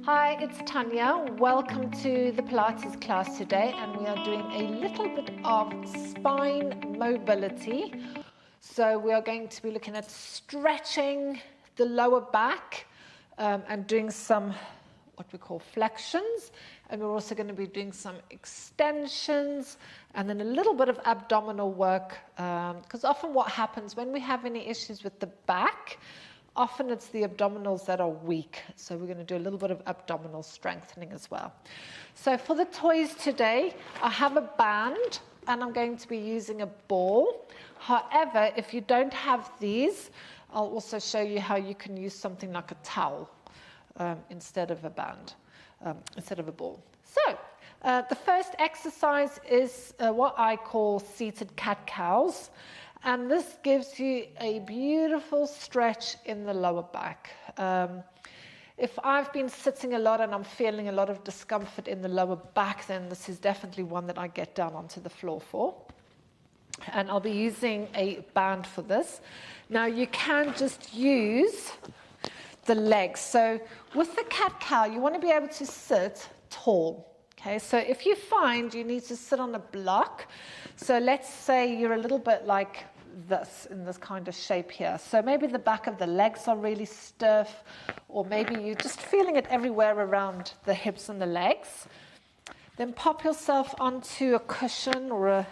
Hi, it's Tanya. Welcome to the Pilates class today, and we are doing a little bit of spine mobility. So we are going to be looking at stretching the lower back and doing some what we call flexions, and we're also going to be doing some extensions and then a little bit of abdominal work, because often what happens when we have any issues with the back, often it's the abdominals that are weak. So we're going to do a little bit of abdominal strengthening as well. So for the toys today, I have a band and I'm going to be using a ball. However, if you don't have these, I'll also show you how you can use something like a towel instead of a band, instead of a ball. So the first exercise is what I call seated cat-cows. And this gives you a beautiful stretch in the lower back. If I've been sitting a lot and I'm feeling a lot of discomfort in the lower back, then this is definitely one that I get down onto the floor for. And I'll be using a band for this. Now you can just use the legs. So with the cat-cow, you want to be able to sit tall. Okay, so if you find you need to sit on a block, so let's say you're a little bit like this, in this kind of shape here. So maybe the back of the legs are really stiff, or maybe you're just feeling it everywhere around the hips and the legs. Then pop yourself onto a cushion or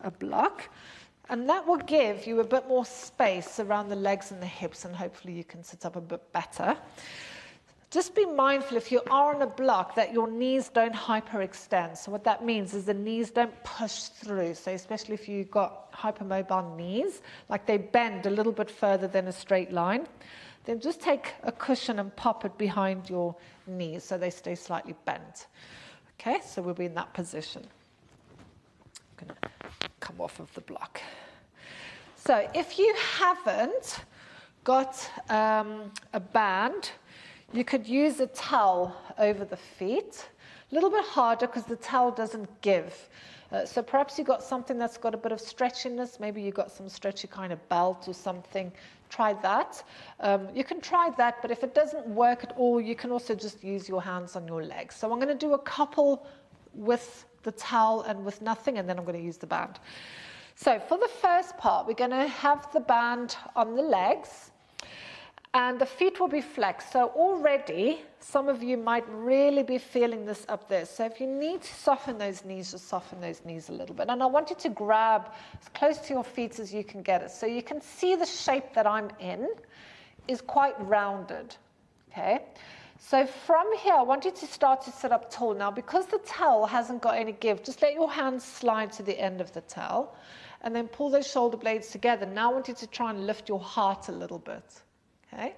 a block, and that will give you a bit more space around the legs and the hips, and hopefully you can sit up a bit better. Just be mindful if you are on a block that your knees don't hyperextend. So what that means is the knees don't push through. So especially if you've got hypermobile knees, like they bend a little bit further than a straight line, then just take a cushion and pop it behind your knees so they stay slightly bent. Okay, so we'll be in that position. I'm going to come off of the block. So if you haven't got a band, you could use a towel over the feet. A little bit harder because the towel doesn't give. So perhaps you've got something that's got a bit of stretchiness. Maybe you've got some stretchy kind of belt or something. Try that. You can try that, but if it doesn't work at all, you can also just use your hands on your legs. So I'm going to do a couple with the towel and with nothing, and then I'm going to use the band. So for the first part, we're going to have the band on the legs, and the feet will be flexed. So already, some of you might really be feeling this up there. So if you need to soften those knees, just soften those knees a little bit. And I want you to grab as close to your feet as you can get it. So you can see the shape that I'm in is quite rounded. Okay? So from here, I want you to start to sit up tall. Now, because the towel hasn't got any give, just let your hands slide to the end of the towel and then pull those shoulder blades together. Now I want you to try and lift your heart a little bit. Okay.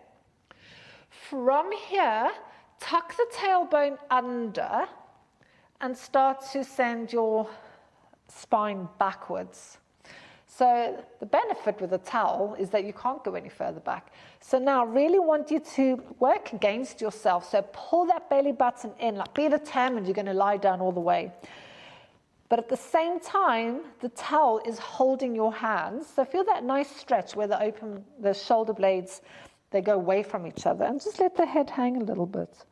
From here, tuck the tailbone under and start to send your spine backwards. So the benefit with a towel is that you can't go any further back. So now I really want you to work against yourself. So pull that belly button in, like be determined you're going to lie down all the way. But at the same time, the towel is holding your hands. So feel that nice stretch where the shoulder blades, they go away from each other, and just let the head hang a little bit.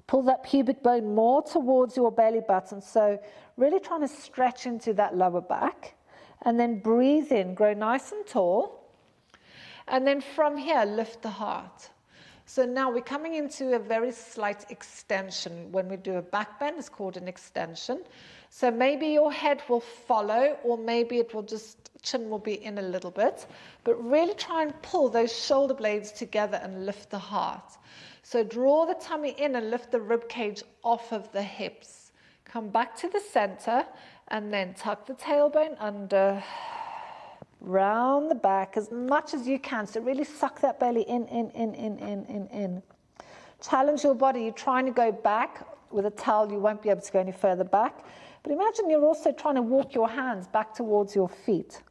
Pull that pubic bone more towards your belly button. So really trying to stretch into that lower back. And then breathe in, grow nice and tall. And then from here, lift the heart. So now we're coming into a very slight extension. When we do a back bend, it's called an extension. So maybe your head will follow, or maybe it will chin will be in a little bit. But really try and pull those shoulder blades together and lift the heart. So draw the tummy in and lift the rib cage off of the hips. Come back to the center and then tuck the tailbone under, round the back as much as you can. So really suck that belly in. Challenge your body. You're trying to go back. With a towel, you won't be able to go any further back. But imagine you're also trying to walk your hands back towards your feet.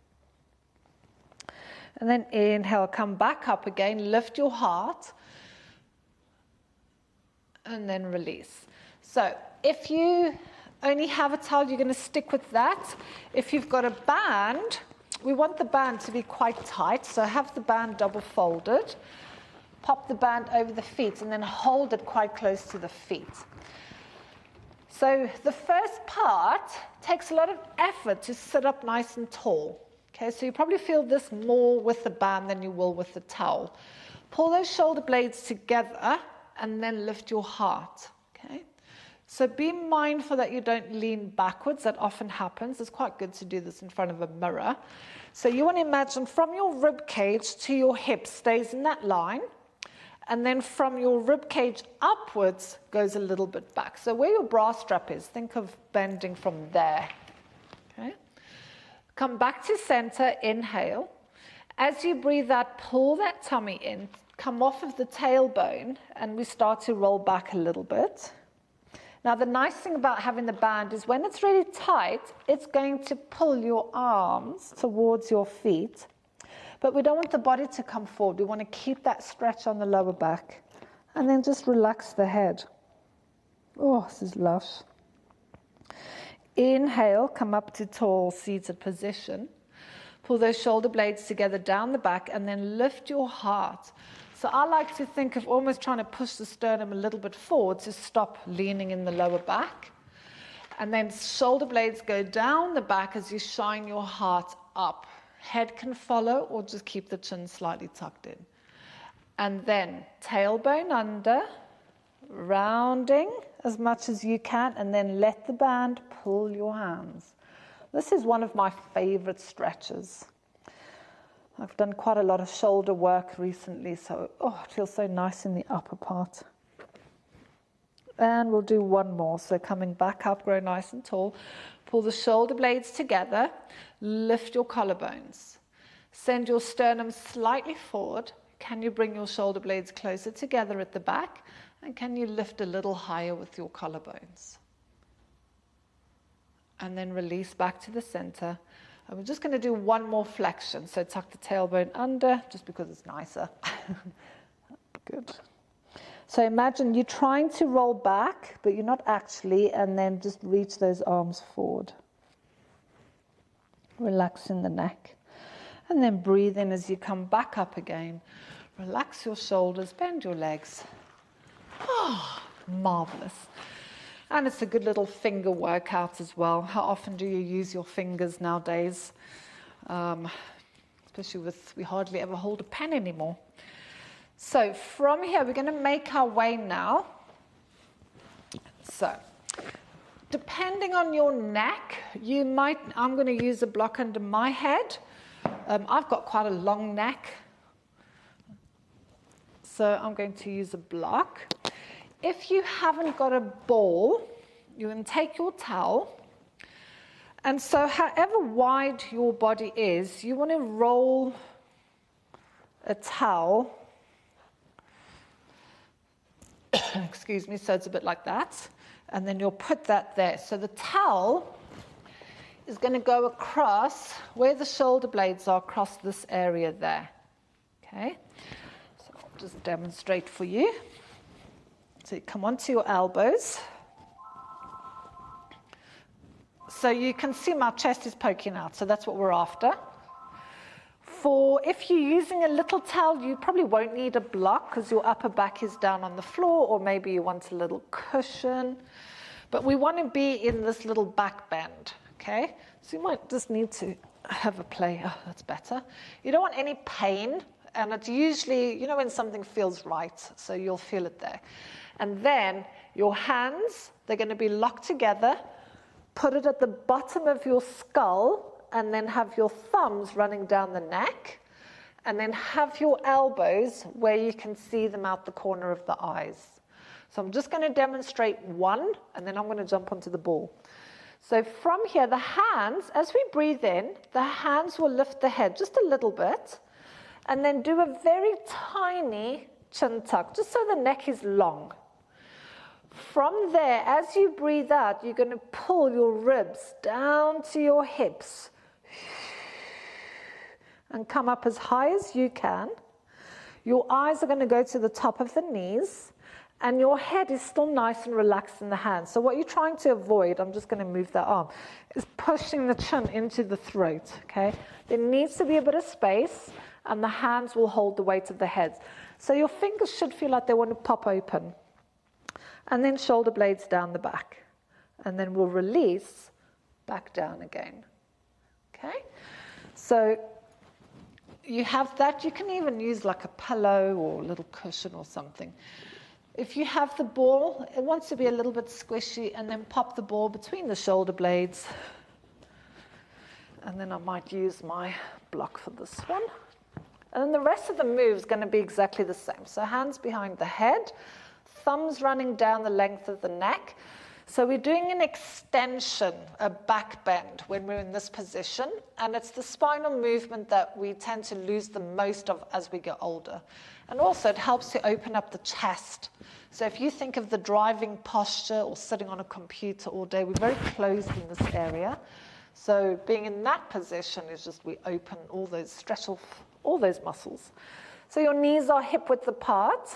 And then inhale, come back up again, lift your heart, and then release. So if you only have a towel, you're going to stick with that. If you've got a band, we want the band to be quite tight, so have the band double folded. Pop the band over the feet and then hold it quite close to the feet. So the first part takes a lot of effort to sit up nice and tall. Okay, so you probably feel this more with the band than you will with the towel. Pull those shoulder blades together and then lift your heart. Okay, so be mindful that you don't lean backwards. That often happens. It's quite good to do this in front of a mirror. So you want to imagine from your rib cage to your hip stays in that line. And then from your rib cage upwards goes a little bit back. So where your bra strap is, think of bending from there. Okay. Come back to center, inhale. As you breathe out, pull that tummy in, come off of the tailbone, and we start to roll back a little bit. Now, the nice thing about having the band is when it's really tight, it's going to pull your arms towards your feet. But we don't want the body to come forward. We want to keep that stretch on the lower back. And then just relax the head. Oh, this is lush. Inhale, come up to tall seated position. Pull those shoulder blades together down the back and then lift your heart. So I like to think of almost trying to push the sternum a little bit forward to stop leaning in the lower back. And then shoulder blades go down the back as you shine your heart up. Head can follow or just keep the chin slightly tucked in. And then tailbone under, rounding as much as you can, and then let the band pull your hands. This is one of my favorite stretches. I've done quite a lot of shoulder work recently, so it feels so nice in the upper part. And we'll do one more. So coming back up, grow nice and tall. Pull the shoulder blades together. Lift your collarbones. Send your sternum slightly forward. Can you bring your shoulder blades closer together at the back? And can you lift a little higher with your collarbones? And then release back to the center. And we're just going to do one more flexion. So tuck the tailbone under, just because it's nicer. Good. So imagine you're trying to roll back, but you're not actually, and then just reach those arms forward. Relax in the neck. And then breathe in as you come back up again. Relax your shoulders, bend your legs. Oh, marvelous. And it's a good little finger workout as well. How often do you use your fingers nowadays? Especially with, we hardly ever hold a pen anymore. So from here, we're going to make our way now. So depending on your neck, you might, I'm going to use a block under my head. I've got quite a long neck. So I'm going to use a block. If you haven't got a ball, you can take your towel. And so however wide your body is, you want to roll a towel. Excuse me, so it's a bit like that. And then you'll put that there. So the towel is going to go across where the shoulder blades are, across this area there. Okay? So I'll just demonstrate for you. So you come onto your elbows. So you can see my chest is poking out, so that's what we're after. If you're using a little towel, you probably won't need a block because your upper back is down on the floor, or maybe you want a little cushion. But we want to be in this little back bend, okay? So you might just need to have a play. Oh, that's better. You don't want any pain, and it's usually, you know, when something feels right, so you'll feel it there. And then your hands, they're going to be locked together. Put it at the bottom of your skull, and then have your thumbs running down the neck, and then have your elbows where you can see them out the corner of the eyes. So I'm just going to demonstrate one, and then I'm going to jump onto the ball. So from here, the hands, as we breathe in, the hands will lift the head just a little bit, and then do a very tiny chin tuck, just so the neck is long. From there, as you breathe out, you're going to pull your ribs down to your hips and come up as high as you can. Your eyes are going to go to the top of the knees, and your head is still nice and relaxed in the hands. So what you're trying to avoid, I'm just going to move that arm, is pushing the chin into the throat, okay? There needs to be a bit of space, and the hands will hold the weight of the head. So your fingers should feel like they want to pop open. And then shoulder blades down the back. And then we'll release back down again. Okay? So you have that. You can even use like a pillow or a little cushion or something. If you have the ball, it wants to be a little bit squishy, and then pop the ball between the shoulder blades. And then I might use my block for this one. And then the rest of the move is going to be exactly the same. So hands behind the head, thumbs running down the length of the neck. So we're doing an extension, a back bend when we're in this position. And it's the spinal movement that we tend to lose the most of as we get older. And also it helps to open up the chest. So if you think of the driving posture or sitting on a computer all day, we're very closed in this area. So being in that position is just we open all those, stretch off all those muscles. So your knees are hip width apart.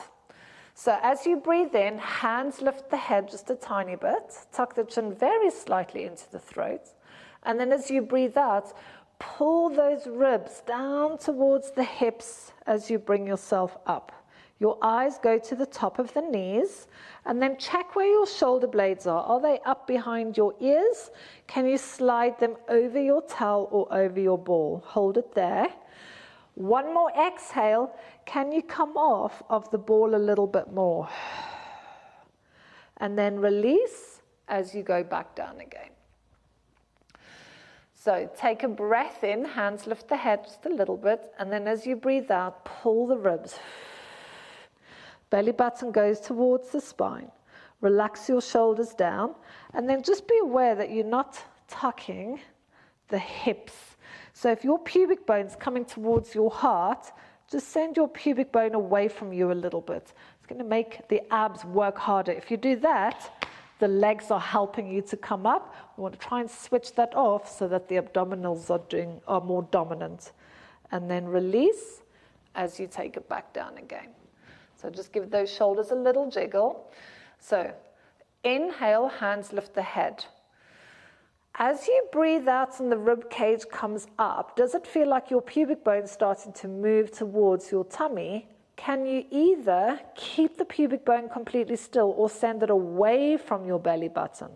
So as you breathe in, hands lift the head just a tiny bit. Tuck the chin very slightly into the throat. And then as you breathe out, pull those ribs down towards the hips as you bring yourself up. Your eyes go to the top of the knees, and then check where your shoulder blades are. Are they up behind your ears? Can you slide them over your towel or over your ball? Hold it there. One more exhale. Can you come off of the ball a little bit more? And then release as you go back down again. So take a breath in, hands lift the head just a little bit, and then as you breathe out, pull the ribs. Belly button goes towards the spine. Relax your shoulders down, and then just be aware that you're not tucking the hips. So if your pubic bone's coming towards your heart, just send your pubic bone away from you a little bit. It's going to make the abs work harder. If you do that, the legs are helping you to come up. We want to try and switch that off so that the abdominals are more dominant. And then release as you take it back down again. So just give those shoulders a little jiggle. So inhale, hands lift the head. As you breathe out and the rib cage comes up, does it feel like your pubic bone is starting to move towards your tummy? Can you either keep the pubic bone completely still or send it away from your belly button?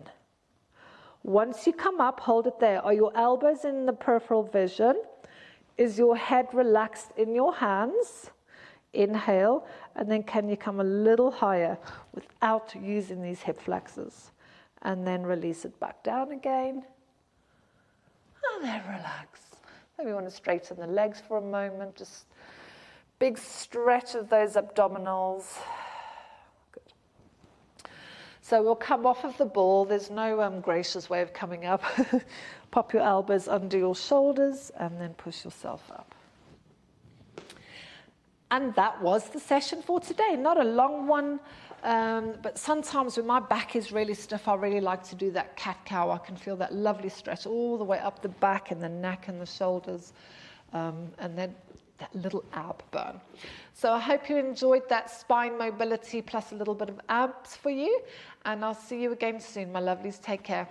Once you come up, hold it there. Are your elbows in the peripheral vision? Is your head relaxed in your hands? Inhale, and then can you come a little higher without using these hip flexors? And then release it back down again. And then relax. Maybe you want to straighten the legs for a moment. Just big stretch of those abdominals. Good. So we'll come off of the ball. There's no gracious way of coming up. Pop your elbows under your shoulders and then push yourself up. And that was the session for today. Not a long one. But sometimes when my back is really stiff, I really like to do that cat-cow. I can feel that lovely stretch all the way up the back and the neck and the shoulders, and then that little ab burn. So I hope you enjoyed that spine mobility plus a little bit of abs for you, and I'll see you again soon, my lovelies. Take care.